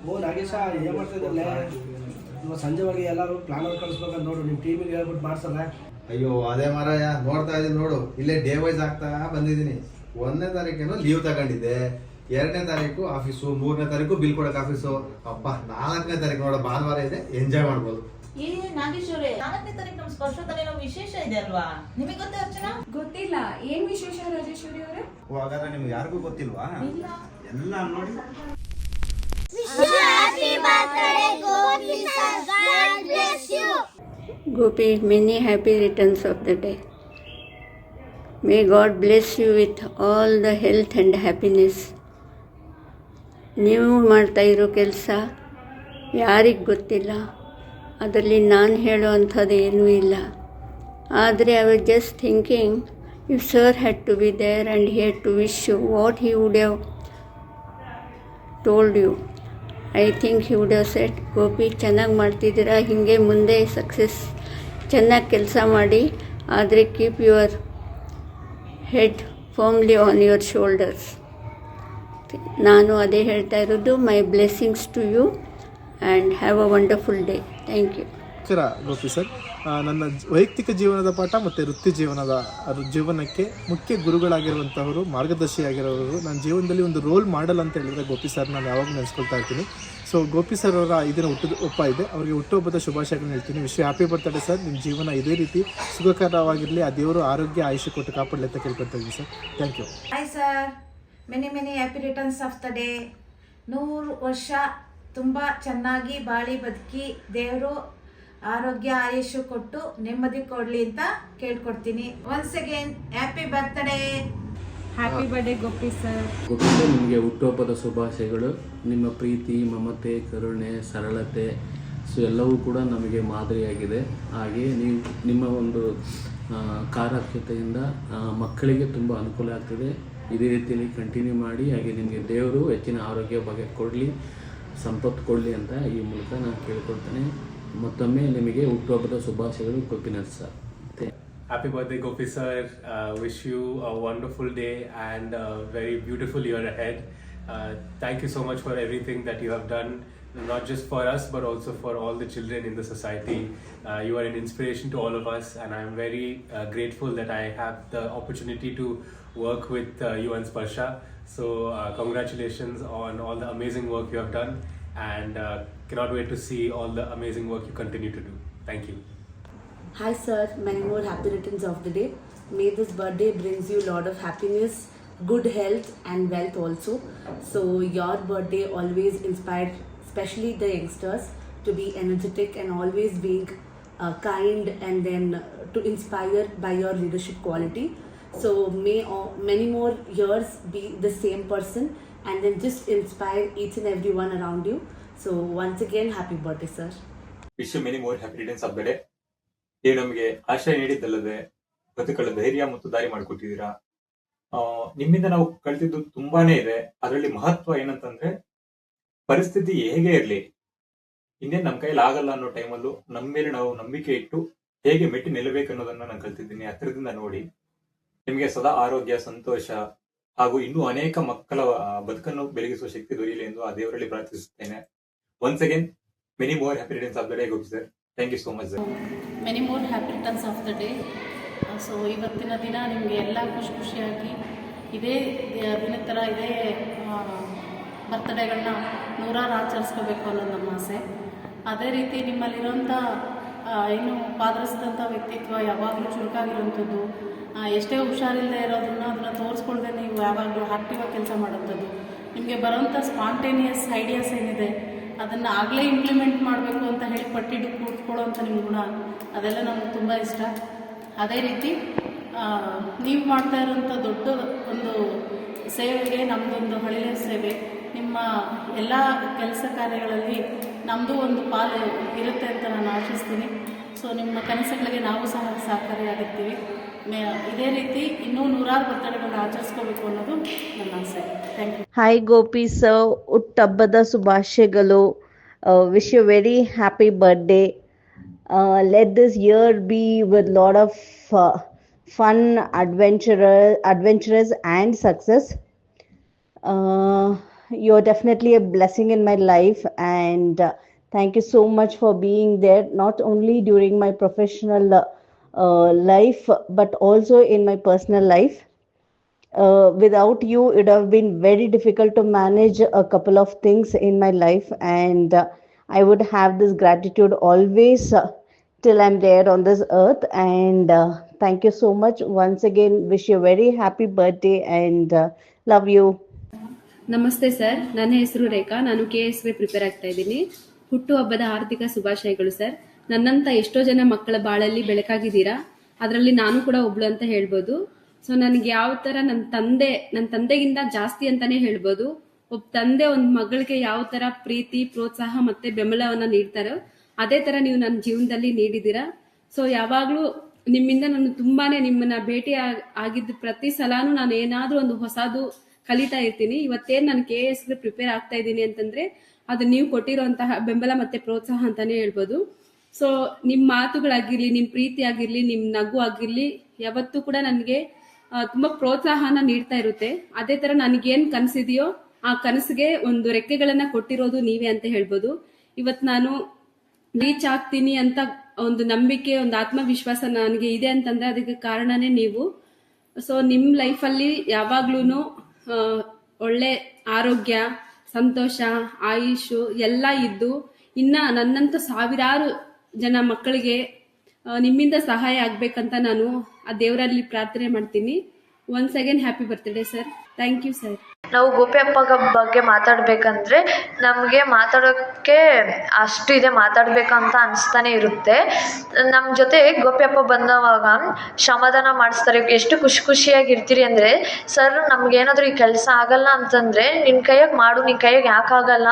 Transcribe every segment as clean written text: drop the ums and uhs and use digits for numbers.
ಓ ನಾಗೇಶ ಏನು ಮಾಡ್ತಾ ಇದ್ರಲ್ಲೇ ಇವಾಗ ಸಂಜೆವರೆಗೆ ಎಲ್ಲರೂ ಪ್ಲಾನ್ ಕಳಿಸ್ಬೇಕಂತ ನೋಡು ನಿಮ್ಮ ಟೀಮಿಗೆ ಹೇಳ್ಬಿಟ್ಟು ಮಾಡ್ಸಲ್ಲ. ಅಯ್ಯೋ ಅದೇ ಮಾರಾಯ ನೋಡ್ತಾ ಇದ್ದೀನಿ ನೋಡು, ಇಲ್ಲೇ ಡೇ ವೈಸ್ ಆಗ್ತಾ ಬಂದಿದ್ದೀನಿ. 1ನೇ ತಾರೀಕೇನೋ ಲೀವ್ ತಗೊಂಡಿದ್ದೆ, 2ನೇ ತಾರೀಕು ಆಫೀಸು, 3ನೇ ತಾರೀಕು ಬಿಲ್ ಕೊಡಕ್ಕೆ ಆಫೀಸು. ಅಪ್ಪ 4ನೇ ತಾರೀಕು ನೋಡೋ ಭಾನುವಾರ ಇದೆ, ಎಂಜಾಯ್ ಮಾಡ್ಬೋದು. ಏ ನಾಗೇಶ್ವರೇ, 4ನೇ ತಾರೀಕು ನಮ್ಮ ಸ್ಪರ್ಶದಲ್ಲಿ ವಿಶೇಷ ಇದೆ ಅಲ್ವಾ? ನಿಮಗೆ ಗೊತ್ತಾ ಅರ್ಚನಾ? ಗೊತ್ತಿಲ್ಲ. ಏನ್ ವಿಶೇಷ ರಾಜೇಶ್ವರಿ ಅವರೇ? ಹಾಗಾದ್ರೆ ನಿಮ್ಗೆ ಯಾರಿಗೂ ಗೊತ್ತಿಲ್ವಾ? ಎಲ್ಲ ನೋಡಿ. Gopi, many happy returns of the day. May God bless you with all the health and happiness. ನೀವು ಮಾಡ್ತಾ ಇರೋ ಕೆಲಸ ಯಾರಿಗೆ ಗೊತ್ತಿಲ್ಲ, ಅದರಲ್ಲಿ ನಾನು ಹೇಳೋ ಅಂಥದ್ದು ಏನೂ ಇಲ್ಲ. ಆದರೆ I was just thinking, if sir had to be there and he had to wish you what he would have told you. I think he would have said, Gopi ಚೆನ್ನಾಗಿ ಮಾಡ್ತಿದ್ದೀರಾ, ಹೀಗೆ ಮುಂದೆ ಸಕ್ಸಸ್ ಚೆನ್ನಾಗಿ ಕೆಲಸ ಮಾಡಿ. ಆದರೆ keep your head firmly on your shoulders. ನಾನು ಅದೇ ಹೇಳ್ತಾ ಇರೋದು. My blessings to you and have a wonderful day. Thank you. ನಮಸ್ಕಾರ ಗೋಪಿ ಸರ್. ನನ್ನ ವೈಯಕ್ತಿಕ ಜೀವನದ ಪಾಠ ಮತ್ತು ವೃತ್ತಿ ಜೀವನಕ್ಕೆ ಮುಖ್ಯ ಗುರುಗಳಾಗಿರುವಂಥವರು, ಮಾರ್ಗದರ್ಶಿಯಾಗಿರೋರು. ನನ್ನ ಜೀವನದಲ್ಲಿ ಒಂದು ರೋಲ್ ಮಾಡಲ್ ಅಂತ ಹೇಳಿದರೆ ಗೋಪಿ ಸರ್ ನಾನು ಯಾವಾಗ ನೆನೆಸ್ಕೊಳ್ತಾ ಇರ್ತೀನಿ. ಸೊ ಗೋಪಿ ಸರ್ ಅವರ ಈ ದಿನ ಹುಟ್ಟುಹಬ್ಬ ಇದೆ, ಅವರಿಗೆ ಹುಟ್ಟುಹಬ್ಬದ ಶುಭಾಶಯಗಳನ್ನ ಹೇಳ್ತೀನಿ. Wish happy birthday sir. ನಿಮ್ಮ ಜೀವನ ಇದೇ ರೀತಿ ಸುಖಕರವಾಗಿರಲಿ, ಆ ದೇವರು ಆರೋಗ್ಯ ಆಯುಷ್ಯ ಕೊಟ್ಟು ಕಾಪಾಡಲಿ ಅಂತ ಕೇಳ್ಕೊಳ್ತಾ ಇದ್ದೀನಿ sir. Thank you. Hi sir, many happy returns of the day. 100 ವರ್ಷ ತುಂಬ ಚೆನ್ನಾಗಿ ಬಾಳಿ ಬದುಕಿ ದೇವರು ಆರೋಗ್ಯ ಆಯುಷ್ಯ ಕೊಟ್ಟು ನೆಮ್ಮದಿ ಕೊಡಲಿ ಅಂತ ಕೇಳ್ಕೊಡ್ತೀನಿ. Once again happy birthday. Happy birthday Gopi sir. Gopi sir, ನಿಮಗೆ ಹುಟ್ಟುಹಬ್ಬದ ಶುಭಾಶಯಗಳು. ನಿಮ್ಮ ಪ್ರೀತಿ, ಮಮತೆ, ಕರುಣೆ, ಸರಳತೆ ಎಲ್ಲವೂ ಕೂಡ ನಮಗೆ ಮಾದರಿಯಾಗಿದೆ. ಹಾಗೆಯೇ ನೀವು ನಿಮ್ಮ ಒಂದು ಕಾರ್ಯಕ್ಷತೆಯಿಂದ ಮಕ್ಕಳಿಗೆ ತುಂಬ ಅನುಕೂಲ ಆಗ್ತಿದೆ. ಇದೇ ರೀತಿಯಲ್ಲಿ ಕಂಟಿನ್ಯೂ ಮಾಡಿ. ಹಾಗೆ ನಿಮಗೆ ದೇವರು ಹೆಚ್ಚಿನ ಆರೋಗ್ಯ ಬಗ್ಗೆ ಕೊಡಲಿ, ಸಂಪತ್ತು ಕೊಡಲಿ ಅಂತ ಈ ಮೂಲಕ ನಾನು ಕೇಳ್ಕೊಳ್ತೇನೆ. ಮತ್ತೊಮ್ಮೆ ನಿಮಗೆ ಹುಟ್ಟುಹಬ್ಬದ ಶುಭಾಶಯಗಳು Gopinath sir. Happy birthday Gopi sir. Wish you a wonderful day and a very beautiful year ahead. Thank you so much for everything that you have done, not just for us but also for all the children in the society. You are an inspiration to all of us, and I am very grateful that I have the opportunity to work with you and Sparsha. So congratulations on all the amazing work you have done, and cannot wait to see all the amazing work you continue to do. Thank you. Hi sir, many more happy returns of the day. May this birthday brings you a lot of happiness, good health and wealth also. So your birthday always inspired, especially the youngsters, to be energetic and always being kind, and then to inspire by your leadership quality. So may many more years be the same person and then just inspire each and everyone around you. So once again, happy birthday sir. Wish you many more happy returns of the day. ನೀವು ನಮಗೆ ಆಶ್ರಯ ನೀಡಿದ್ದಲ್ಲದೆ ಬದುಕಲು ಧೈರ್ಯ ಮತ್ತು ದಾರಿ ಮಾಡಿಕೊಟ್ಟಿದ್ದೀರಾ. ನಿಮ್ಮಿಂದ ನಾವು ಕಲಿತಿದ್ದು ತುಂಬಾನೇ ಇದೆ. ಅದರಲ್ಲಿ ಮಹತ್ವ ಏನಂತಂದ್ರೆ, ಪರಿಸ್ಥಿತಿ ಹೇಗೆ ಇರಲಿ, ಇನ್ನೇನು ನಮ್ಮ ಕೈಯಲ್ಲಿ ಆಗಲ್ಲ ಅನ್ನೋ ಟೈಮಲ್ಲೂ ನಮ್ಮ ಮೇಲೆ ನಾವು ನಂಬಿಕೆ ಇಟ್ಟು ಹೇಗೆ ಮೆಟ್ಟಿ ನಿಲ್ಲಬೇಕು ಅನ್ನೋದನ್ನ ನಾನು ಕಲ್ತಿದ್ದೀನಿ ಹತ್ತಿರದಿಂದ ನೋಡಿ. ನಿಮಗೆ ಸದಾ ಆರೋಗ್ಯ, ಸಂತೋಷ ಹಾಗೂ ಇನ್ನೂ ಅನೇಕ ಮಕ್ಕಳ ಬದುಕನ್ನು ಬೆಳಗಿಸುವ ಶಕ್ತಿ ದೊರೆಯಲಿ ಎಂದು ಆ ದೇವರಲ್ಲಿ ಪ್ರಾರ್ಥಿಸುತ್ತೇನೆ. Once again many more happy returns of the day Gopi sir. Thank you so much sir. Many more happy returns of the day. So ಇವತ್ತಿನ ದಿನ ನಿಮಗೆ ಎಲ್ಲ ಖುಷಿಯಾಗಿ ಇದೇ ದಿನದ ಥರ ಇದೇ ಬರ್ತ್ಡೇಗಳನ್ನ 100 ಆಚರಿಸ್ಕೋಬೇಕು ಅನ್ನೋದು ನಮ್ಮ ಆಸೆ. ಅದೇ ರೀತಿ ನಿಮ್ಮಲ್ಲಿರೋಂಥ ಏನು ಪಾದರಸಿದಂಥ ವ್ಯಕ್ತಿತ್ವ ಯಾವಾಗಲೂ ಚುರುಕಾಗಿರೋಂಥದ್ದು, ಎಷ್ಟೇ ಹುಷಾರಿಲ್ಲದೆ ಇರೋದನ್ನ ಅದನ್ನು ತೋರಿಸ್ಕೊಳ್ದೆ ನೀವು ಯಾವಾಗಲೂ ಆ್ಯಕ್ಟಿವಾಗಿ ಕೆಲಸ ಮಾಡೋಂಥದ್ದು, ನಿಮಗೆ ಬರೋಂಥ ಸ್ಪಾಂಟೇನಿಯಸ್ ಐಡಿಯಾಸ್ ಏನಿದೆ ಅದನ್ನು ಆಗಲೇ ಇಂಪ್ಲಿಮೆಂಟ್ ಮಾಡಬೇಕು ಅಂತ ಹೇಳಿ ಪಟ್ಟಿಟ್ಟು ಕೂತ್ಕೊಳ್ಳೋವಂಥ ನಿಮ್ಮ ಗುಣ, ಅದೆಲ್ಲ ನಮಗೆ ತುಂಬ ಇಷ್ಟ. ಅದೇ ರೀತಿ ನೀವು ಮಾಡ್ತಾ ಇರೋಂಥ ದೊಡ್ಡ ಒಂದು ಸೇವೆಗೆ ನಮ್ಮದೊಂದು ಹಳಿಯ ಸೇವೆ. ನಿಮ್ಮ ಎಲ್ಲ ಕೆಲಸ ಕಾರ್ಯಗಳಲ್ಲಿ ನಮ್ಮದು ಒಂದು ಪಾಲು ಇರುತ್ತೆ ಅಂತ ನಾನು ಆಶಿಸ್ತೀನಿ. ಸೊ ನಿಮ್ಮ ಕನಸುಗಳಿಗೆ ನಾವು ಸಹ ಸಹಕಾರಿಯಾಗಿರ್ತೀವಿ. ಇದೇ ರೀತಿ ಇನ್ನೂ 100 ಬರ್ತಡೇಗಳನ್ನ ಆಚರಿಸ್ಕೋಬೇಕು ಅನ್ನೋದು ನನ್ನ ಆಸೆ. Thank you. Hi Gopi sir, ಹುಟ್ಟುಹಬ್ಬದ ಶುಭಾಶಯಗಳು. Wish you very happy birthday. Let this year be with lot of fun, adventurous and success. you're definitely a blessing in my life, and thank you so much for being there, not only during my professional life, but also in my personal life. Without you, it would have been very difficult to manage a couple of things in my life, and I would have this gratitude always till I'm there on this earth. And thank you so much once again. Wish you a very happy birthday and love you. ನಮಸ್ತೆ sir, ನನ್ನ ಹೆಸರು ರೇಖಾ. ನಾನು KSಗೆ prepare ಆಗ್ತಾ ಇದ್ದೀನಿ. ಹುಟ್ಟುಹಬ್ಬದ ಆರ್ಥಿಕ ಶುಭಾಶಯಗಳು sir. ನನ್ನಂತ ಎಷ್ಟೋ ಜನ ಮಕ್ಕಳ ಬಾಳಲ್ಲಿ ಬೆಳಕಾಗಿದ್ದೀರಾ, ಅದರಲ್ಲಿ ನಾನು ಕೂಡ ಒಬ್ಳು ಅಂತ ಹೇಳ್ಬೋದು. ಸೊ ನನಗೆ ಯಾವ ತರ ನನ್ನ ತಂದೆಗಿಂತ ಜಾಸ್ತಿ ಅಂತಾನೆ ಹೇಳ್ಬೋದು. ಒಬ್ಬ ತಂದೆ ಒಂದು ಮಗಳಿಗೆ ಯಾವ ತರ ಪ್ರೀತಿ, ಪ್ರೋತ್ಸಾಹ ಮತ್ತೆ ಬೆಂಬಲವನ್ನ ನೀಡ್ತಾರೋ ಅದೇ ತರ ನೀವು ನನ್ನ ಜೀವನದಲ್ಲಿ ನೀಡಿದ್ದೀರಾ. ಸೊ ಯಾವಾಗ್ಲೂ ನಿಮ್ಮಿಂದ ನಾನು ತುಂಬಾನೇ ನಿಮ್ಮನ್ನ ಭೇಟಿ ಆಗಿದ್ದ ಪ್ರತಿ ಸಲಾನು ನಾನು ಏನಾದ್ರೂ ಒಂದು ಹೊಸದು ಕಲಿತಾ ಇರ್ತೀನಿ. ಇವತ್ತೇನ್ ನಾನು KSಗೆ ಪ್ರಿಪೇರ್ ಆಗ್ತಾ ಇದ್ದೀನಿ ಅಂತಂದ್ರೆ ಅದು ನೀವು ಕೊಟ್ಟಿರುವಂತಹ ಬೆಂಬಲ ಮತ್ತೆ ಪ್ರೋತ್ಸಾಹ ಅಂತಾನೆ ಹೇಳ್ಬೋದು. ಸೊ ನಿಮ್ ಮಾತುಗಳಾಗಿರ್ಲಿ, ನಿಮ್ ಪ್ರೀತಿ ಆಗಿರ್ಲಿ, ನಿಮ್ ನಗು ಆಗಿರ್ಲಿ, ಯಾವತ್ತೂ ಕೂಡ ನನಗೆ ತುಂಬಾ ಪ್ರೋತ್ಸಾಹನ ನೀಡ್ತಾ ಇರುತ್ತೆ. ಅದೇ ತರ ನನಗೇನ್ ಕನಸಿದೆಯೋ ಆ ಕನಸಿಗೆ ಒಂದು ರೆಕ್ಕೆಗಳನ್ನ ಕೊಟ್ಟಿರೋದು ನೀವೇ ಅಂತ ಹೇಳ್ಬೋದು. ಇವತ್ ನಾನು ರೀಚ್ ಆಗ್ತೀನಿ ಅಂತ ಒಂದು ನಂಬಿಕೆ, ಒಂದು ಆತ್ಮವಿಶ್ವಾಸ ನನಗೆ ಇದೆ ಅಂತಂದ್ರೆ ಅದಕ್ಕೆ ಕಾರಣನೇ ನೀವು. ಸೊ ನಿಮ್ ಲೈಫಲ್ಲಿ ಯಾವಾಗ್ಲೂ ಒಳ್ಳೆ ಆರೋಗ್ಯ, ಸಂತೋಷ, ಆಯುಷು ಎಲ್ಲ ಇದ್ದು ಇನ್ನ ನನ್ನಂತ ಸಾವಿರಾರು ಜನ ಮಕ್ಕಳಿಗೆ ನಿಮ್ಮಿಂದ ಸಹಾಯ ಆಗ್ಬೇಕಂತ ನಾನು ಆ ದೇವರಲ್ಲಿ ಪ್ರಾರ್ಥನೆ ಮಾಡ್ತೀನಿ. Once again happy birthday sir. Thank you sir. ನಾವು ಗೋಪಿ ಹಬ್ಬ ಬಗ್ಗೆ ಮಾತಾಡಬೇಕಂದ್ರೆ ನಮಗೆ ಮಾತಾಡೋಕ್ಕೆ ಅಷ್ಟು ಇದೆ, ಮಾತಾಡಬೇಕಂತ ಅನಿಸ್ತಾನೆ ಇರುತ್ತೆ. ನಮ್ಮ ಜೊತೆ ಗೋಪಿ ಹಬ್ಬ ಬಂದವಾಗ ಶ್ರಮದಾನ ಮಾಡಿಸ್ತಾರೆ. ಎಷ್ಟು ಖುಷಿಯಾಗಿರ್ತೀರಿ ಅಂದರೆ, ಸರ್ ನಮಗೇನಾದರೂ ಈ ಕೆಲಸ ಆಗಲ್ಲ ಅಂತಂದರೆ ನಿನ್ನ ಕೈಯಾಗ ಮಾಡು, ನಿನ್ನ ಕೈಯಾಗ ಯಾಕಾಗಲ್ಲ,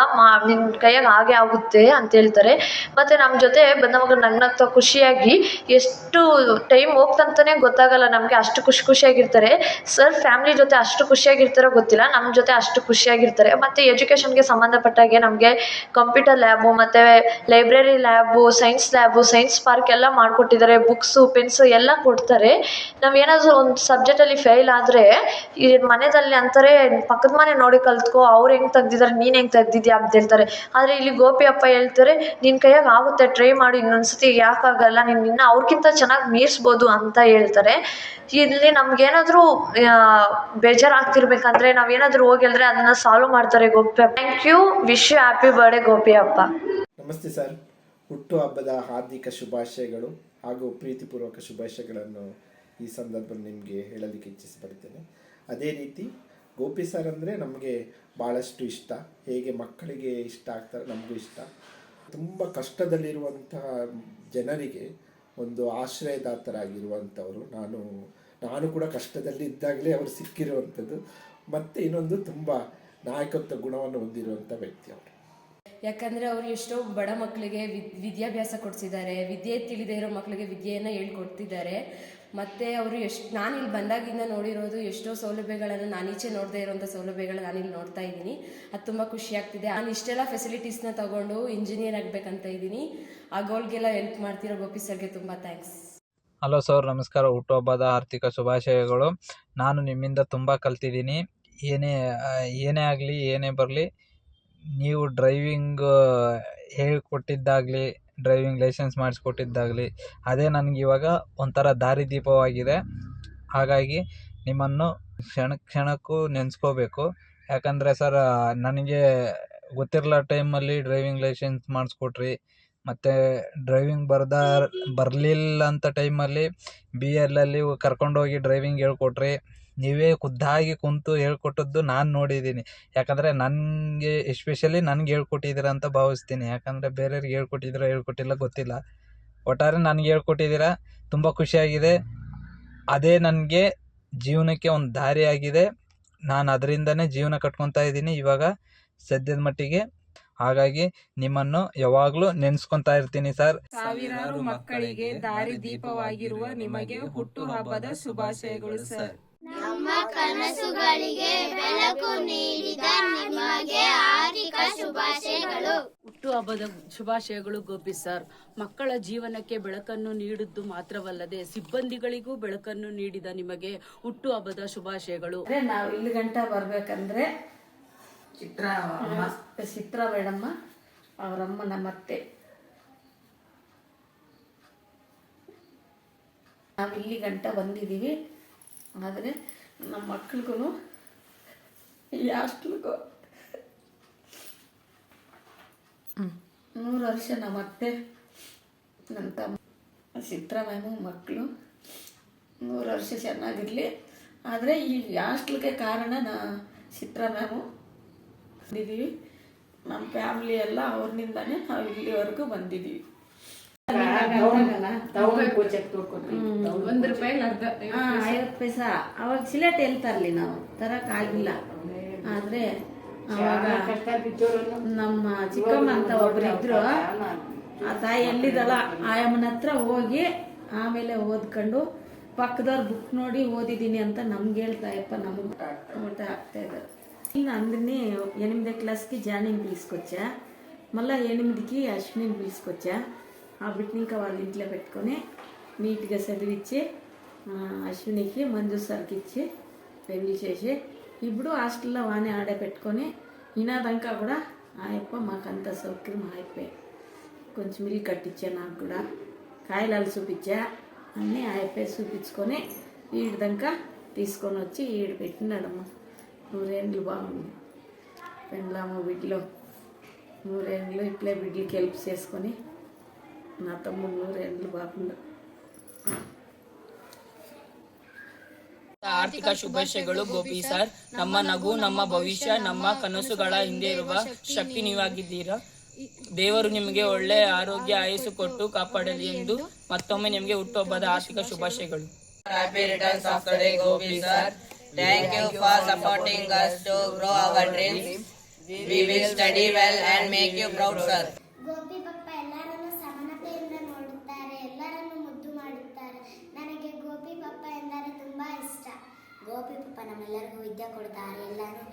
ನಿನ್ನ ಕೈಯಾಗ ಹಾಗೆ ಆಗುತ್ತೆ ಅಂತ ಹೇಳ್ತಾರೆ. ಮತ್ತು ನಮ್ಮ ಜೊತೆ ಬಂದವಾಗ ನಗ್ನಗ್ತಾ ಖುಷಿಯಾಗಿ ಎಷ್ಟು ಟೈಮ್ ಹೋಗ್ತಂತಾನೆ ಗೊತ್ತಾಗಲ್ಲ ನಮಗೆ, ಅಷ್ಟು ಖುಷಿಯಾಗಿರ್ತಾರೆ. ಸರ್ ಫ್ಯಾಮಿಲಿ ಜೊತೆ ಅಷ್ಟು ಖುಷಿಯಾಗಿರ್ತಾರೋ ಗೊತ್ತಿಲ್ಲ, ನಮ್ಮ ಜೊತೆ ಅಷ್ಟು ಖುಷಿಯಾಗಿರ್ತಾರೆ. ಮತ್ತು ಎಜುಕೇಷನ್ಗೆ ಸಂಬಂಧಪಟ್ಟಾಗೆ ನಮಗೆ ಕಂಪ್ಯೂಟರ್ ಲ್ಯಾಬು ಮತ್ತು ಲೈಬ್ರರಿ ಲ್ಯಾಬು, ಸೈನ್ಸ್ ಪಾರ್ಕ್ ಎಲ್ಲ ಮಾಡಿಕೊಟ್ಟಿದ್ದಾರೆ. ಬುಕ್ಸು, ಪೆನ್ಸು ಎಲ್ಲ ಕೊಡ್ತಾರೆ. ನಾವೇನಾದರೂ ಒಂದು ಸಬ್ಜೆಕ್ಟಲ್ಲಿ ಫೇಲ್ ಆದರೆ ಈ ಮನೆಯಲ್ಲಿ ಅಂತಾರೆ, ಪಕ್ಕದ ಮನೆ ನೋಡಿ ಕಲ್ತ್ಕೋ, ಅವ್ರು ಹೆಂಗೆ ತೆಗ್ದಿದ್ದಾರೆ, ನೀನು ಹೆಂಗೆ ತೆಗ್ದಿದ್ಯಾ ಅಂತ ಹೇಳ್ತಾರೆ. ಆದರೆ ಇಲ್ಲಿ ಗೋಪಿ ಅಪ್ಪ ಹೇಳ್ತಾರೆ, ನಿನ್ನ ಕೈಯಾಗ ಆಗುತ್ತೆ, ಟ್ರೈ ಮಾಡಿ, ಇನ್ನೊಂದ್ಸತಿ ಯಾಕಾಗಲ್ಲ, ನೀನು ಇನ್ನು ಅವ್ರಿಗಿಂತ ಚೆನ್ನಾಗಿ ಮೀರಿಸ್ಬೋದು ಅಂತ ಹೇಳ್ತಾರೆ. ಇಲ್ಲಿ ನಮ್ಗೇನಾದರೂ ಬೇಜಾರಾಗ್ತಿರ್ಬೇಕಂದ್ರೆ ನಾವೇನಾದರೂ ಹೋಗಿ ಹೇಳಿದ್ರೆ ಅದನ್ನ ಸಾಲ್ವ್ ಮಾಡ್ತಾರೆ ಗೋಪಿ ಅಪ್ಪ. Thank you. Wish you happy birthday Gopi ಅಪ್ಪ. ನಮಸ್ತೆ ಸರ್. ಹುಟ್ಟು ಹಬ್ಬದ ಹಾರ್ದಿಕ ಶುಭಾಶಯಗಳು ಹಾಗೂ ಪ್ರೀತಿಪೂರ್ವಕ ಶುಭಾಶಯಗಳನ್ನು ಈ ಸಂದರ್ಭದಲ್ಲಿ ನಿಮಗೆ ಹೇಳಲಿಕ್ಕೆ ಇಚ್ಛಿಸಪಡ್ತೇನೆ. ಅದೇ ರೀತಿ ಗೋಪಿ ಸರ್ ಅಂದರೆ ನಮಗೆ ಭಾಳಷ್ಟು ಇಷ್ಟ. ಹೇಗೆ ಮಕ್ಕಳಿಗೆ ಇಷ್ಟ ಆಗ್ತಾರೆ ನಮಗೂ ಇಷ್ಟ. ತುಂಬ ಕಷ್ಟದಲ್ಲಿರುವಂತಹ ಜನರಿಗೆ ಒಂದು ಆಶ್ರಯದಾತರಾಗಿರುವಂಥವರು. ನಾನು ಕೂಡ ಕಷ್ಟದಲ್ಲಿ ಇದ್ದಾಗಲೇ ಅವರು ಸಿಕ್ಕಿರುವಂಥದ್ದು. ಮತ್ತು ಇನ್ನೊಂದು ತುಂಬ ನಾಯಕತ್ವ ಗುಣವನ್ನು ಹೊಂದಿರುವಂಥ ವ್ಯಕ್ತಿ ಅವರು. ಯಾಕಂದರೆ ಅವರು ಎಷ್ಟೋ ಬಡ ಮಕ್ಕಳಿಗೆ ವಿದ್ಯಾಭ್ಯಾಸ ಕೊಡಿಸಿದ್ದಾರೆ, ವಿದ್ಯೆ ತಿಳಿದೇ ಇರೋ ಮಕ್ಕಳಿಗೆ ವಿದ್ಯೆಯನ್ನು ಹೇಳ್ಕೊಡ್ತಿದ್ದಾರೆ. ಮತ್ತು ಅವರು ನಾನು ಇಲ್ಲಿ ಬಂದಾಗಿಂದ ನೋಡಿರೋದು ಎಷ್ಟೋ ಸೌಲಭ್ಯಗಳನ್ನು ನಾನೀಚೆ ನೋಡದೇ ಇರೋಂಥ ಸೌಲಭ್ಯಗಳನ್ನ ನಾನಿಲ್ಲಿ ನೋಡ್ತಾ ಇದ್ದೀನಿ. ಅದು ತುಂಬ ಖುಷಿಯಾಗ್ತಿದೆ. ನಾನು ಇಷ್ಟೆಲ್ಲ ಫೆಸಿಲಿಟೀಸ್ನ ತಗೊಂಡು ಇಂಜಿನಿಯರ್ ಆಗಬೇಕಂತ ಇದ್ದೀನಿ. ಆ ಗೋಲ್ಗೆಲ್ಲ ಹೆಲ್ಪ್ ಮಾಡ್ತಿರೋ ಗೋಪಿ ಸರ್ಗೆ ತುಂಬ ಥ್ಯಾಂಕ್ಸ್. ಹಲೋ ಸರ್, ನಮಸ್ಕಾರ. ಹುಟ್ಟುಹಬ್ಬದ ಆರ್ಥಿಕ ಶುಭಾಶಯಗಳು. ನಾನು ನಿಮ್ಮಿಂದ ತುಂಬ ಕಲ್ತಿದ್ದೀನಿ. ಏನೇ ಆಗಲಿ, ಏನೇ ಬರಲಿ, ನೀವು ಡ್ರೈವಿಂಗ್ ಹೇಳಿಕೊಟ್ಟಿದ್ದಾಗಲಿ, ಡ್ರೈವಿಂಗ್ ಲೈಸೆನ್ಸ್ ಮಾಡಿಸ್ಕೊಟ್ಟಿದ್ದಾಗಲಿ, ಅದೇ ನನಗೆ ಇವಾಗ ಒಂಥರ ದಾರಿದೀಪವಾಗಿದೆ. ಹಾಗಾಗಿ ನಿಮ್ಮನ್ನು ಕ್ಷಣಕ್ಕೂ ನೆನೆಸ್ಕೋಬೇಕು. ಯಾಕಂದರೆ ಸರ್, ನನಗೆ ಗೊತ್ತಿರಲ್ಲ ಟೈಮಲ್ಲಿ ಡ್ರೈವಿಂಗ್ ಲೈಸೆನ್ಸ್ ಮಾಡಿಸ್ಕೊಟ್ರಿ. ಮತ್ತು ಡ್ರೈವಿಂಗ್ ಬರಲಿಲ್ಲ ಅಂತ ಟೈಮಲ್ಲಿ BLಲ್ಲಿ ಕರ್ಕೊಂಡೋಗಿ ಡ್ರೈವಿಂಗ್ ಹೇಳ್ಕೊಟ್ರಿ. ನೀವೇ ಖುದ್ದಾಗಿ ಕುಂತು ಹೇಳ್ಕೊಟ್ಟದ್ದು ನಾನು ನೋಡಿದ್ದೀನಿ. ಯಾಕಂದರೆ ನನಗೆ ಎಸ್ಪೆಷಲಿ ನನಗೆ ಹೇಳ್ಕೊಟ್ಟಿದ್ದೀರ ಅಂತ ಭಾವಿಸ್ತೀನಿ. ಯಾಕಂದರೆ ಬೇರೆಯವ್ರಿಗೆ ಹೇಳ್ಕೊಟ್ಟಿಲ್ಲ ಗೊತ್ತಿಲ್ಲ. ಒಟ್ಟಾರೆ ನನಗೆ ಹೇಳ್ಕೊಟ್ಟಿದ್ದೀರ, ತುಂಬ ಖುಷಿಯಾಗಿದೆ. ಅದೇ ನನಗೆ ಜೀವನಕ್ಕೆ ಒಂದು ದಾರಿಯಾಗಿದೆ. ನಾನು ಅದರಿಂದನೇ ಜೀವನ ಕಟ್ಕೊತಾ ಇದ್ದೀನಿ ಇವಾಗ ಸದ್ಯದ ಮಟ್ಟಿಗೆ. ಹಾಗಾಗಿ ನಿಮ್ಮನ್ನು ಯಾವಾಗಲೂ ನೆನೆಸ್ಕೊತಾ ಇರ್ತೀನಿ ಸರ್. ಸಾವಿರಾರು ಮಕ್ಕಳಿಗೆ ದಾರಿದೀಪವಾಗಿರುವ ನಿಮಗೆ ಹುಟ್ಟುಹಬ್ಬದ ಶುಭಾಶಯಗಳು ಸರ್. ನಮ್ಮ ಕನಸುಗಳಿಗೆ ಬೆಳಕು ನೀಡಿದ ನಿಮಗೆ ಹಾರ್ದಿಕ ಶುಭಾಶಯಗಳು. ಹುಟ್ಟುಹಬ್ಬದ ಶುಭಾಶಯಗಳು ಗೋಪಿ ಸರ್. ಮಕ್ಕಳ ಜೀವನಕ್ಕೆ ಬೆಳಕನ್ನು ನೀಡಿದ್ದು ಮಾತ್ರವಲ್ಲದೆ ಸಿಬ್ಬಂದಿಗಳಿಗೂ ಬೆಳಕನ್ನು ನೀಡಿದ ನಿಮಗೆ ಹುಟ್ಟುಹಬ್ಬದ ಶುಭಾಶಯಗಳು. ನಾವು ಇಲ್ಲಿ ಗಂಟ ಬರ್ಬೇಕಂದ್ರೆ ಚಿತ್ರ ಮೇಡಮ್ಮ ಅವರಮ್ಮ ನಮ್ಮತ್ತೆ. ನಾವು ಇಲ್ಲಿ ಗಂಟ ಬಂದಿದ್ದೀವಿ. ಆದರೆ ನಮ್ಮ ಮಕ್ಳಿಗೂ ಈ ಹಾಸ್ಟೆಲ್ಗೂ 100 ವರ್ಷ ನಮ್ಮ ಅತ್ತೆ ನನ್ನ ತಮ್ಮ ಚಿತ್ರ ಮ್ಯಾಮು ಮಕ್ಕಳು 100 ವರ್ಷ ಚೆನ್ನಾಗಿರಲಿ. ಆದರೆ ಈ ಹಾಸ್ಟೆಲ್ಗೆ ಕಾರಣ ಚಿತ್ರ ಮ್ಯಾಮು ಬಂದಿದ್ದೀವಿ. ನಮ್ಮ ಫ್ಯಾಮಿಲಿ ಎಲ್ಲ ಅವ್ರನಿಂದಾನೇ ನಾವು ಇಲ್ಲಿವರೆಗೂ ಬಂದಿದ್ದೀವಿ. ₹1 ಅವಾಗ ಸಿಲೆಟ್ ಎಲ್ಲಿ ತರಲಿ, ನಾವು ತರಕ್ಕಾಗಿಲ್ಲ. ಆದರೆ ಅವಾಗ ನಮ್ಮ ಚಿಕ್ಕಮ್ಮ ಅಂತ ಒಬ್ರು ಇದ್ರು, ಆ ತಾಯಿ ಎಲ್ಲಿದ್ದಲ್ಲ ಆಯಮ್ಮನ ಹತ್ರ ಹೋಗಿ ಆಮೇಲೆ ಓದ್ಕೊಂಡು ಪಕ್ಕದವ್ರು ಬುಕ್ ನೋಡಿ ಓದಿದ್ದೀನಿ ಅಂತ ನಮ್ಗೆ ಹೇಳ್ತಾಯಪ್ಪ, నಮಗೆ ఊట ಆಗ್ತಾ ఇದ್ದಾರೆ. నేను అందరినీ 8వ క్లాస్కి జాయినింగ్ పిలుచుకొచ్చా. మళ్ళీ 8కి అశ్విని పిలుచుకొచ్చా. ఆ బిడ్డని ఇంకా వాళ్ళ ఇంట్లో పెట్టుకొని నీట్గా చదివించి అశ్వినికి మంజు సార్కి ఇచ్చి పెళ్లి చేసి ఇప్పుడు హాస్టల్లో వాణి ఆడే పెట్టుకొని వినాదంకా కూడా ఆయప్ప మాకంత సౌకర్యం అయిపోయి కొంచెం ఇల్లు కట్టించా. నాకు కూడా కాయలాలు చూపించా. అన్నీ ఆయప్పే చూపించుకొని ఈడదంకా తీసుకొని వచ్చి ఈడ పెట్టినాడమ్మ. 100 ఏళ్ళు బాగుంది. పెండ్లాము బిడ్డలో 100 ఏళ్ళు ఇట్లే బిడ్డలకి హెల్ప్ చేసుకొని నా తమ్ముడు 100 ఏళ్ళు బాగుండు. ಆರ್ಥಿಕ ಶುಭಾಶಯಗಳು ಗೋಪಿ ಸರ್. ನಮ್ಮ ನಗು, ನಮ್ಮ ಭವಿಷ್ಯ, ನಮ್ಮ ಕನಸುಗಳ ಹಿಂದೆ ಇರುವ ಶಕ್ತಿ ನೀವಾಗಿದ್ದೀರಾ. ದೇವರು ನಿಮಗೆ ಒಳ್ಳೆ ಆರೋಗ್ಯ ಆಯಸ್ಸು ಕೊಟ್ಟು ಕಾಪಾಡಲಿ ಎಂದು ಮತ್ತೊಮ್ಮೆ ನಿಮಗೆ ಹುಟ್ಟುಹಬ್ಬದ ಆರ್ಥಿಕ ಶುಭಾಶಯಗಳು. Happy returns of the day, Gopi sir. Thank you for supporting us to grow our dreams. We will study well and make you proud, sir. Gopi ಪಪ್ಪ ಎಲ್ಲರನ್ನು ಸಮಾನತೆಯಿಂದ ನೋಡುತ್ತಾರೆ, ಎಲ್ಲರನ್ನು ಮುದ್ದು ಮಾಡುತ್ತಾರೆ. ನನಗೆ ಗೋಪಿ ಪಪ್ಪ ಎಂದರೆ ತುಂಬ ಇಷ್ಟ. ಗೋಪಿ ಪಪ್ಪ ನಮ್ಮೆಲ್ಲರಿಗೂ ವಿದ್ಯೆ ಕೊಡ್ತಾರೆ, ಎಲ್ಲರೂ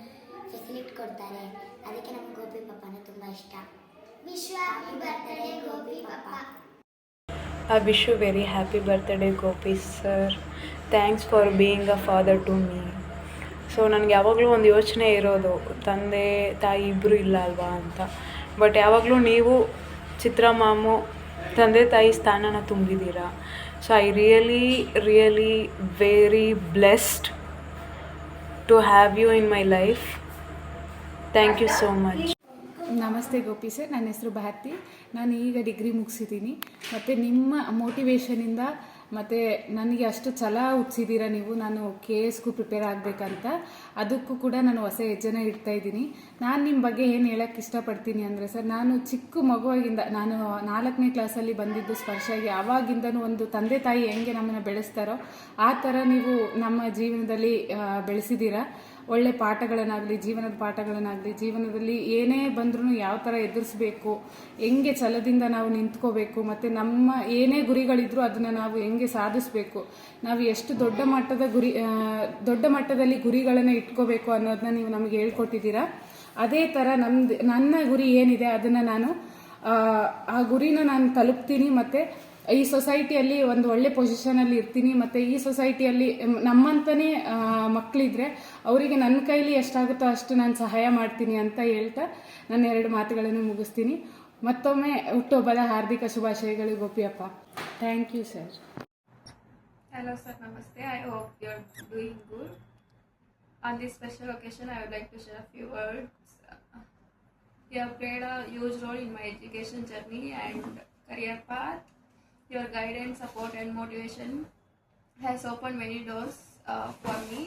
ಫೆಸಿಲಿಟಿ ಕೊಡ್ತಾರೆ. ಅದಕ್ಕೆ ನಮಗೆ ಗೋಪಿ ಪಪ್ಪನ ತುಂಬ ಇಷ್ಟ. Wish you happy birthday Gopi ಪಪ್ಪ. I wish you very happy birthday Gopi sir. Thanks for being a father to me. So ನನಗೆ ಯಾವಾಗಲೂ ಒಂದು ಯೋಚನೆ ಇರೋದು, ತಂದೆ ತಾಯಿ ಇಬ್ಬರು ಇಲ್ಲ ಅಲ್ವಾ ಅಂತ. ಬಟ್ ಯಾವಾಗಲೂ ನೀವು ಚಿತ್ರ ಮಾಮು ತಂದೆ ತಾಯಿ ಸ್ಥಾನನ ತುಂಬಿದ್ದೀರಾ. So I really very blessed to have you in my life. Thank you so much. ನಮಸ್ತೆ ಗೋಪಿ ಸರ್, ನನ್ನ ಹೆಸರು ಭಾರತಿ. ನಾನು ಈಗ ಡಿಗ್ರಿ ಮುಗಿಸಿದ್ದೀನಿ. ಮತ್ತು ನಿಮ್ಮ ಮೋಟಿವೇಶನಿಂದ ಮತ್ತು ನನಗೆ ಅಷ್ಟು ಛಲ ಹುಟ್ಟಿಸಿದ್ದೀರ ನೀವು, ನಾನು KSಗೂ ಪ್ರಿಪೇರ್ ಆಗಬೇಕಂತ. ಅದಕ್ಕೂ ಕೂಡ ನಾನು ಹೊಸ ಹೆಜ್ಜೆನ ಇಡ್ತಾಯಿದ್ದೀನಿ. ನಾನು ನಿಮ್ಮ ಬಗ್ಗೆ ಏನು ಹೇಳೋಕ್ಕೆ ಇಷ್ಟಪಡ್ತೀನಿ ಅಂದರೆ ಸರ್, ನಾನು ಚಿಕ್ಕ ಮಗುವಾಗಿಂದ, ನಾನು 4ನೇ ಕ್ಲಾಸಲ್ಲಿ ಬಂದಿದ್ದು ಸ್ಪರ್ಶಾಗಿ, ಆವಾಗಿಂದನೂ ಒಂದು ತಂದೆ ತಾಯಿ ಹೆಂಗೆ ನಮ್ಮನ್ನು ಬೆಳೆಸ್ತಾರೋ ಆ ಥರ ನೀವು ನಮ್ಮ ಜೀವನದಲ್ಲಿ ಬೆಳೆಸಿದ್ದೀರಾ. ಒಳ್ಳೆ ಪಾಠಗಳನ್ನಾಗಲಿ, ಜೀವನದ ಪಾಠಗಳನ್ನಾಗಲಿ, ಜೀವನದಲ್ಲಿ ಏನೇ ಬಂದ್ರೂ ಯಾವ ಥರ ಎದುರಿಸ್ಬೇಕು, ಹೆಂಗೆ ಛಲದಿಂದ ನಾವು ನಿಂತ್ಕೋಬೇಕು, ಮತ್ತು ನಮ್ಮ ಏನೇ ಗುರಿಗಳಿದ್ರೂ ಅದನ್ನು ನಾವು ಹೆಂಗೆ ಸಾಧಿಸಬೇಕು, ನಾವು ಎಷ್ಟು ದೊಡ್ಡ ಮಟ್ಟದಲ್ಲಿ ಗುರಿಗಳನ್ನು ಇಟ್ಕೋಬೇಕು ಅನ್ನೋದನ್ನ ನೀವು ನಮಗೆ ಹೇಳ್ಕೊಟ್ಟಿದ್ದೀರಾ. ಅದೇ ಥರ ನನ್ನ ಗುರಿ ಏನಿದೆ ಅದನ್ನು ನಾನು ಆ ಗುರಿನ ನಾನು ತಲುಪ್ತೀನಿ. ಮತ್ತು ಈ ಸೊಸೈಟಿಯಲ್ಲಿ ಒಂದು ಒಳ್ಳೆ ಪೊಸಿಷನಲ್ಲಿ ಇರ್ತೀನಿ. ಮತ್ತು ಈ ಸೊಸೈಟಿಯಲ್ಲಿ ನಮ್ಮಂತನೇ ಮಕ್ಕಳಿದ್ರೆ ಅವರಿಗೆ ನನ್ನ ಕೈಲಿ ಎಷ್ಟಾಗುತ್ತೋ ಅಷ್ಟು ನಾನು ಸಹಾಯ ಮಾಡ್ತೀನಿ ಅಂತ ಹೇಳ್ತಾ ನನ್ನ 2 ಮಾತುಗಳನ್ನು ಮುಗಿಸ್ತೀನಿ. ಮತ್ತೊಮ್ಮೆ ಹುಟ್ಟುಹಬ್ಬದ ಹಾರ್ದಿಕ ಶುಭಾಶಯಗಳು ಗೋಪಿಯಪ್ಪ. Thank you sir. Hello sir, namaste. I hope you are doing good. On this special occasion, I would like to share a few words. You have played a huge role in my education journey and career path. Your guidance, support and motivation has opened many doors for me.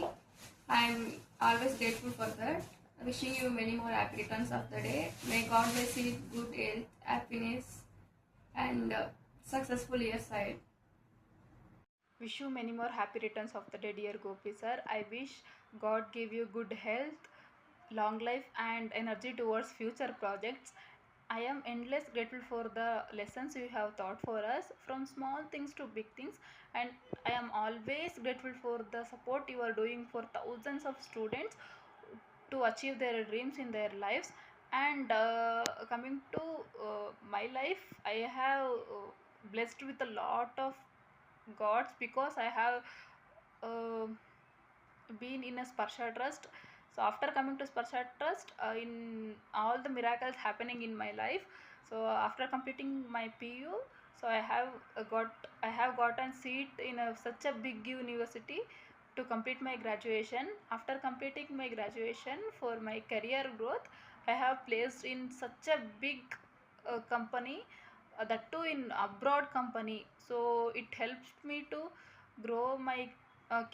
I am always grateful for that. Wishing you many more happy returns of the day. May God bless you with good health, happiness and successful years ahead. Wish you many more happy returns of the day, dear Gopi sir. I wish God give you good health, long life and energy towards future projects. I am endless grateful for the lessons you have taught for us, from small things to big things, and I am always grateful for the support you are doing for thousands of students to achieve their dreams in their lives. And coming to my life, I have blessed with a lot of gods because I have been in a Sparsha trust. So after coming to Sparsha Trust, in all the miracles happening in my life, so after completing my PU, so I have gotten seat in such a big university to complete my graduation. After completing my graduation, for my career growth, I have placed in such a big company, that too in abroad company. So it helps me to grow my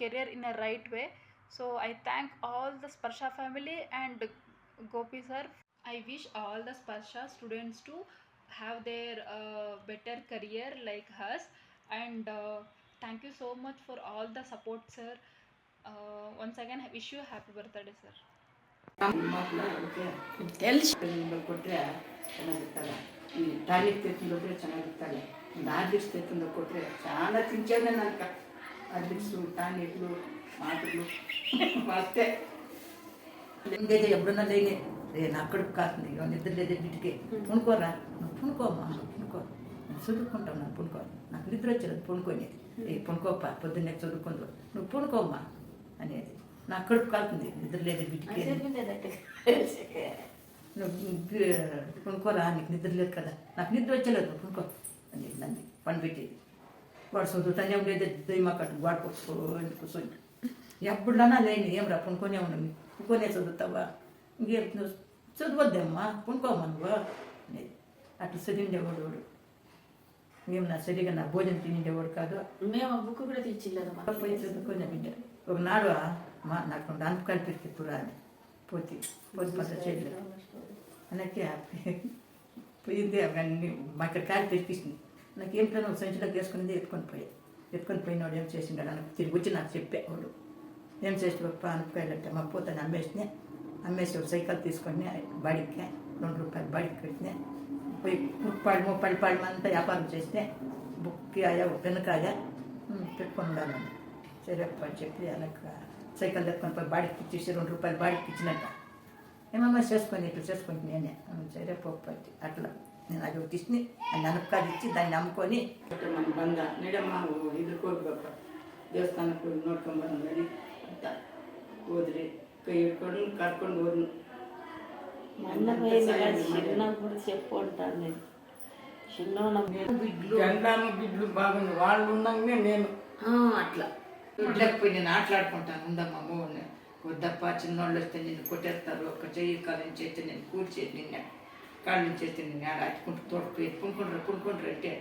career in a right way. So I thank all the Sparsha family and Gopi sir. I wish all the Sparsha students to have their better career like us, and thank you so much for all the support, sir. Once again, I wish you a happy birthday, sir. ಕೊಟ್ಟರೆ ಚೆನ್ನಾಗಿರ್ತಾರೆ. ಈ tonic ತೆಗೆದುಕೊಂಡ್ರೆ ಚೆನ್ನಾಗಿರ್ತಾರೆ. ಒಂದು Horlicks ತೆಗೆದುಕೊಂಡು ಕೊಟ್ಟರೆ చాలా ತಿಂಚೇನೆ ನನಗೆ ఆర్లిక్స్ టానిక్లు మాటలు వస్తే ఇంకేదో ఎప్పుడన్నా లేని నేను అక్కడికి కాస్తుంది నిద్ర లేదే బిడ్డకి పునుకోరా నువ్వు పునుకోమ్మా పునుకో నేను చదువుకుంటావు నాకు పునుకో నాకు నిద్ర వచ్చేది పునుకొని పునుకోప్ప పొద్దున్నే చదువుకుందు నువ్వు పునుకోమ్మా అనేది నాకు కడుపు కాలుతుంది నిద్ర లేదే బిడ్డకి నువ్వు పునుకోరా నీకు నిద్ర లేదు కదా నాకు నిద్ర వచ్చేలేదు నువ్వు పునుకో అనేది నన్ను పని పెట్టేది వాడు చదువుతానే ఉండేది దయ్యమా కట్టు వాడు కూర్చొని ఎప్పుడన్నా లేని ఏం రా పునుకొనే ఉన్నాను పునుకొనే చదువుతావా ఇంకేం నువ్వు చదవద్దమ్మా పునుకోమ్మా నువ్వు అనేది అట్లా చదివిండేవాడు వాడు మేము నా సరిగా నా భోజనం తినిండేవాడు కాదు. మేము బుక్ కూడా తెచ్చిలేదు పోయి చదువుకొని బిడ్డ ఒకనాడు నాకు అనుకాలు పెరిగిప్పురా అని పోతే పద చేయలేదు అనకే పోయింది అవన్నీ మా ఇక్కడ కాలు తెరిపించింది నాకు ఏం ప్లాన్ సంచిలోకి వేసుకునేది ఎత్తుకొని పోయినవాడు ఏం చేసిండాడు నాకు తిరిగి వచ్చి నాకు చెప్పేవాడు ఏం చేసి గొప్ప అనుకాయలంటే మా పోతాను అమ్మేసి ఒక సైకిల్ తీసుకొని బాడికి ₹2 బాడికి పెట్టినా పోయి 30 అంతా వ్యాపారం చేస్తే బుక్కాయ పెనకాయ పెట్టుకొని ఉండాలని సరేప్ప అని చెప్పి అలాగ సైకిల్ తెచ్చుకొని పోయి బాడికి ఇచ్చేసి ₹2 బాడికి ఇచ్చినట్ట ఏమమ్మా చేసుకొని ఇట్లా చేసుకుంటే నేనే సరే పప్పు అట్లా నేను అది తీసుకుని అది అనపకాయలు ఇచ్చి దాన్ని అమ్ముకొని మన బంద నడమ్మ ಎದುರ್ಕೋಬೇಕಪ್ಪ ದೇವಸ್ಥಾನಕ್ಕೆ ಹೋಗಿ ನೋಡ್ಕೊಂಬಂದು ನಡಿ ಅಂತ ಹೋದ್ರಿ ಕೈ ಹಿಡ್ಕೊಂಡು ಕರ್ಕೊಂಡು ಹೋದ್ನು చెప్పు అంటాను బిడ్లు బాగుంది వాళ్ళు ఉన్నాకనే నేను అట్లా పోయి నేను ఆటలాడుకుంటాను ఉందమ్మా మూడు వద్దప్ప చిన్నోళ్ళు వస్తే నిన్ను కొట్టేస్తారు ఒక చెయ్యి కాలం చేస్తే నేను కూర్చేది నిన్న కాళ్ళు చేస్తే నేను ఆడ అట్టుకుంటూ తోటపోయి పుణుకుంటారు అంటే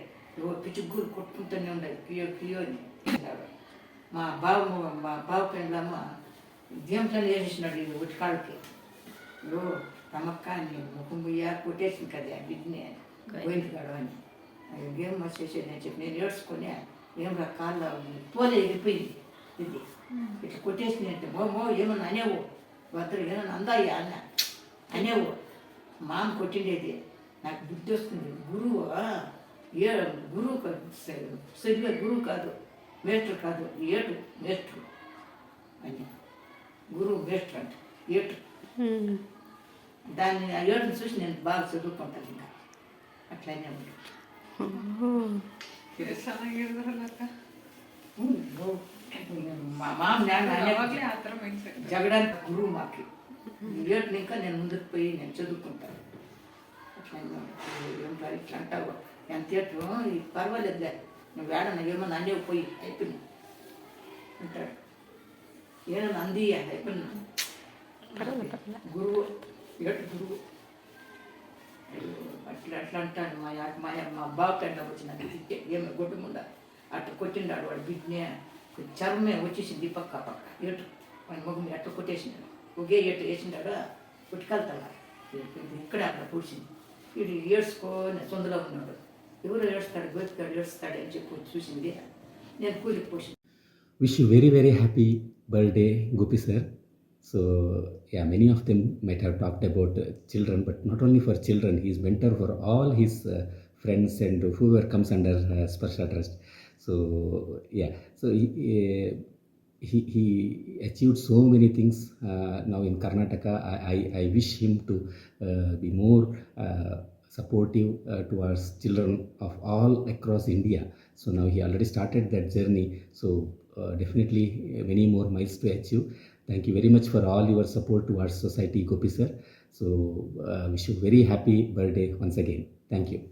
పిచ్చుగురు కొట్టుకుంటూనే ఉండాలి కియో అని మా బావ పెళ్ళమ్మ దేంట్లో వేసేసినాడు ఇది ఒకటి కాళ్ళకి రమక్క అని ముఖం ముయ్య కొట్టేసింది కదా బిడ్డని పోయింది కాడు అని ఏం వచ్చేసేది అని చెప్పి నేను ఏడ్చుకొని ఏం రా కాళ్ళు తోలే ఎగిరిపోయింది ఇది ఇట్లా కొట్టేసింది అంటే మో ఏమన్నా అనేవు వద్దరు ఏమన్నా అందాయ్యా అన్న అనేవు మామ కొట్టిండేది నాకు బుద్ధి వస్తుంది గురువు గురువు సరిగా గురువు కాదు మేస్టర్ కాదు ఏటు మేస్టర్ అని గురువు మేస్టర్ అంటే ఏటు దాన్ని ఆ ఏడుని చూసి నేను బాగా చదువుకుంటాను ఇంకా అట్లనే మా మామ జగడానికి గురువు మాకి ఏటుని ఇంకా నేను ముందుకు పోయి నేను చదువుకుంటాను అట్లా ఇట్లా అంటావు ఎంత ఏటు పర్వాలేదులే నువ్వు వేడన్నా ఏమన్నా అందేవి పోయి అయిపోయినా అంటాడు ఏమన్నా అంది అయిపోయినా గురువు ఏటు గురువు అట్లా అట్లా అంటాడు మా బాబు కంట వచ్చిన ఏమి గొడ్డుముండ అట్లా కొట్టిండాడు వాడు బిడ్డనే చర్మే వచ్చేసింది పక్క ఏటు వాడి మొగ్గు మీద అట్లా కొట్టేసినాడు ఒకే ఏటు వేసిండాడు కొట్టుకెళ్తాడు ఇక్కడే అట్లా పూడ్చింది వీడు ఏడ్చుకొని సొందులో ఉన్నాడు ఎవరు ఏడుస్తాడు గోతికాడు ఏడుస్తాడు అని చెప్పి చూసింది నేను కూలికి పోసింది. Wish you very, very happy birthday, Gopi sir. So, yeah, many of them might have talked about children, but not only for children, he is mentor for all his friends and whoever comes under Sparsha Trust. So, yeah, so he achieved so many things now in Karnataka. I wish him to be more supportive towards children of all across India. So now he already started that journey. So definitely many more miles to achieve. Thank you very much for all your support towards society, Gopi sir. So wish you very happy birthday once again. Thank you.